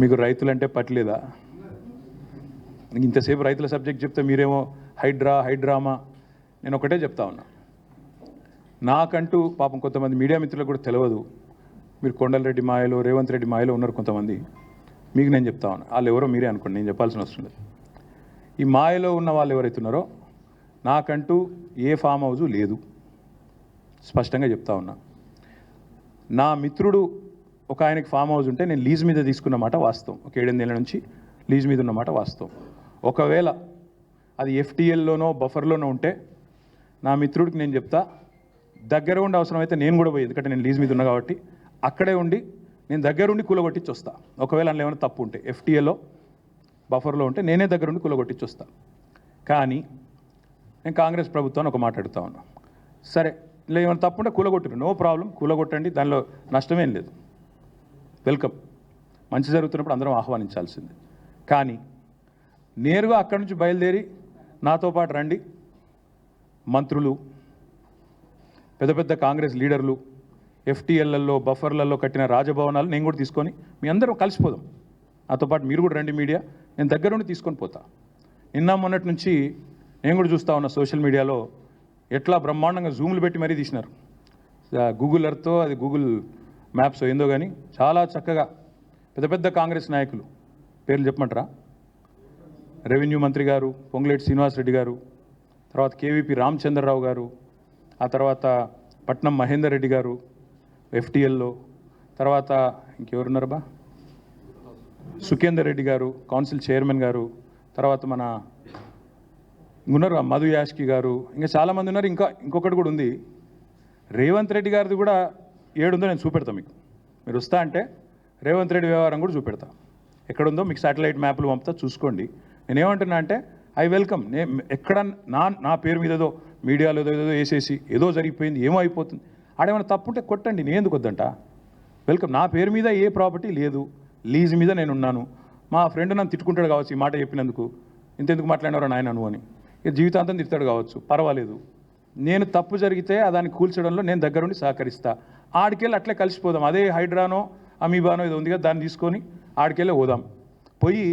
మీకు రైతులంటే పట్టలేదా? ఇంతసేపు రైతుల సబ్జెక్ట్ చెప్తే మీరేమో హైడ్రామా. నేను ఒకటే చెప్తా ఉన్నా, నాకంటూ పాపం కొంతమంది మీడియా మిత్రులకు కూడా తెలియదు. మీరు కొండలరెడ్డి మాయలో, రేవంత్ రెడ్డి మాయలో ఉన్నారు కొంతమంది. మీకు నేను చెప్తా ఉన్నా, వాళ్ళు ఎవరో మీరే అనుకోండి, నేను చెప్పాల్సిన అవసరం లేదు. ఈ మాయలో ఉన్న వాళ్ళు ఎవరైతే ఉన్నారో, నాకంటూ ఏ ఫామ్ హౌజు లేదు, స్పష్టంగా చెప్తా ఉన్నా. నా మిత్రుడు ఒక ఆయనకి ఫామ్ హౌస్ ఉంటే నేను లీజ్ మీద తీసుకున్న మాట వాస్తవం. ఒక 7-8 ఏళ్ళ నుంచి లీజ్ మీద ఉన్నమాట వాస్తవం. ఒకవేళ అది ఎఫ్టీఎల్లోనో బఫర్లోనో ఉంటే నా మిత్రుడికి నేను చెప్తా, దగ్గర ఉండి అవసరమైతే నేను కూడా పోయి, ఎందుకంటే నేను లీజ్ మీద ఉన్నా కాబట్టి అక్కడే ఉండి నేను దగ్గరుండి కూలగొట్టించి వస్తా. ఒకవేళ అందులో ఏమైనా తప్పు ఉంటే ఎఫ్టీఎల్లో బఫర్లో ఉంటే నేనే దగ్గరుండి కూలగొట్టించి వస్తా. కానీ నేను కాంగ్రెస్ ప్రభుత్వాన్ని ఒక మాట అడుగుతా ఉన్నా, సరే ఇలా ఏమైనా తప్పు ఉంటే కూలగొట్టిరు, నో ప్రాబ్లం, కూలగొట్టండి, దానిలో నష్టమేం లేదు, వెల్కమ్. మంచి జరుగుతున్నప్పుడు అందరం ఆహ్వానించాల్సింది. కానీ నేరుగా అక్కడి నుంచి బయలుదేరి నాతో పాటు రండి మంత్రులు, పెద్ద పెద్ద కాంగ్రెస్ లీడర్లు, ఎఫ్టీఎల్లలో బఫర్లలో కట్టిన రాజభవనాలు నేను కూడా తీసుకొని మీ అందరం కలిసిపోదాం. నాతో పాటు మీరు కూడా రండి మీడియా, నేను దగ్గరుండి తీసుకొని పోతా. నిన్న మొన్నటి నుంచి నేను కూడా చూస్తూ ఉన్నా సోషల్ మీడియాలో ఎట్లా బ్రహ్మాండంగా జూమ్లు పెట్టి మరీ తీసినారు. గూగుల్ ఎర్త్తో, అది గూగుల్ మ్యాప్స్ ఏందో కానీ చాలా చక్కగా పెద్ద పెద్ద కాంగ్రెస్ నాయకులు పేర్లు చెప్పమంటారా? రెవెన్యూ మంత్రి గారు పొంగులేటి శ్రీనివాసరెడ్డి గారు, తర్వాత కేవీపీ రామచంద్రరావు గారు, ఆ తర్వాత పట్నం మహేందర్ రెడ్డి గారు ఎఫ్టీఎల్లో, తర్వాత ఇంకెవరున్నారు బా, సుఖేందర్ రెడ్డి గారు కౌన్సిల్ చైర్మన్ గారు, తర్వాత మన ఉన్నారు మధు యాష్కి గారు, ఇంకా చాలామంది ఉన్నారు. ఇంకొకటి కూడా ఉంది, రేవంత్ రెడ్డి గారిది కూడా ఏడుందో నేను చూపెడతా మీకు. మీరు వస్తా అంటే రేవంత్ రెడ్డి వ్యవహారం కూడా చూపెడతా. ఎక్కడుందో మీకు శాటిలైట్ మ్యాప్లు పంపుతా, చూసుకోండి. నేనేమంటున్నా అంటే ఐ వెల్కమ్. ఎక్కడ నా పేరు మీద ఏదో మీడియాలో ఏదో వేసేసి ఏదో జరిగిపోయింది, ఏమో అయిపోతుంది, ఆడేమైనా తప్పుంటే కొట్టండి, నేను ఎందుకు వద్దంట. వెల్కమ్. నా పేరు మీద ఏ ప్రాపర్టీ లేదు, లీజ్ మీద నేను ఉన్నాను. మా ఫ్రెండ్ నన్ను తిట్టుకుంటాడు కావచ్చు ఈ మాట చెప్పినందుకు, ఇంతెందుకు మాట్లాడినారో నాయన నువ్వు అని, ఇక జీవితాంతం తిడతాడు కావచ్చు, పర్వాలేదు. నేను తప్పు జరిగితే దాన్ని కూల్చడంలో నేను దగ్గరుండి సహకరిస్తా. ఆడికెళ్ళి అట్లే కలిసిపోదాం. అదే హైడ్రానో అమీబానో ఇది ఉంది కదా, దాన్ని తీసుకొని ఆడికెళ్ళి పోదాం. పోయి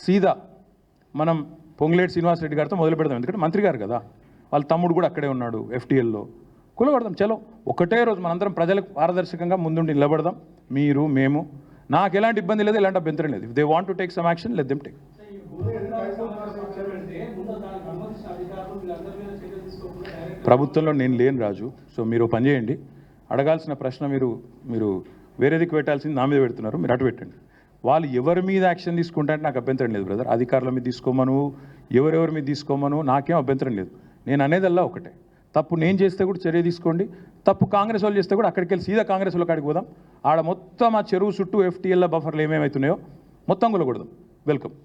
సీదా మనం పొంగులేటి శ్రీనివాసరెడ్డి గారితో మొదలు పెడదాం. ఎందుకంటే మంత్రి గారు కదా, వాళ్ళ తమ్ముడు కూడా అక్కడే ఉన్నాడు ఎఫ్టీఎల్లో. కూలగొడదాం, చలో. ఒకటే రోజు మనందరం ప్రజలకు పారదర్శకంగా ముందుండి నిలబడదాం. మీరు మేము, నాకు ఎలాంటి ఇబ్బంది లేదు, ఎలాంటి అభ్యంతరం లేదు. If they want to take some action, let them take. ప్రభుత్వంలో నేను లేను రాజు. సో మీరు పని చేయండి, అడగాల్సిన ప్రశ్న మీరు వేరేదికి పెట్టాల్సింది నా మీద పెడుతున్నారు, మీరు అటు పెట్టండి. వాళ్ళు ఎవరి మీద యాక్షన్ తీసుకుంటారంటే నాకు అభ్యంతరం లేదు బ్రదర్. అధికారుల మీద తీసుకోమను, ఎవరెవరి మీద తీసుకోమను, నాకేం అభ్యంతరం లేదు. నేను అనేదల్లా ఒకటే, తప్పు నేను చేస్తే కూడా చర్య తీసుకోండి, తప్పు కాంగ్రెస్ వాళ్ళు చేస్తే కూడా అక్కడికి వెళ్ళి సీదా కాంగ్రెస్ వాళ్ళ కాడికి పోదాం. ఆడ మొత్తం ఆ చెరువు చుట్టూ ఎఫ్టీఎల్ బఫర్లు ఏమేమవుతున్నాయో మొత్తం కూడా కొడదాం. వెల్కమ్.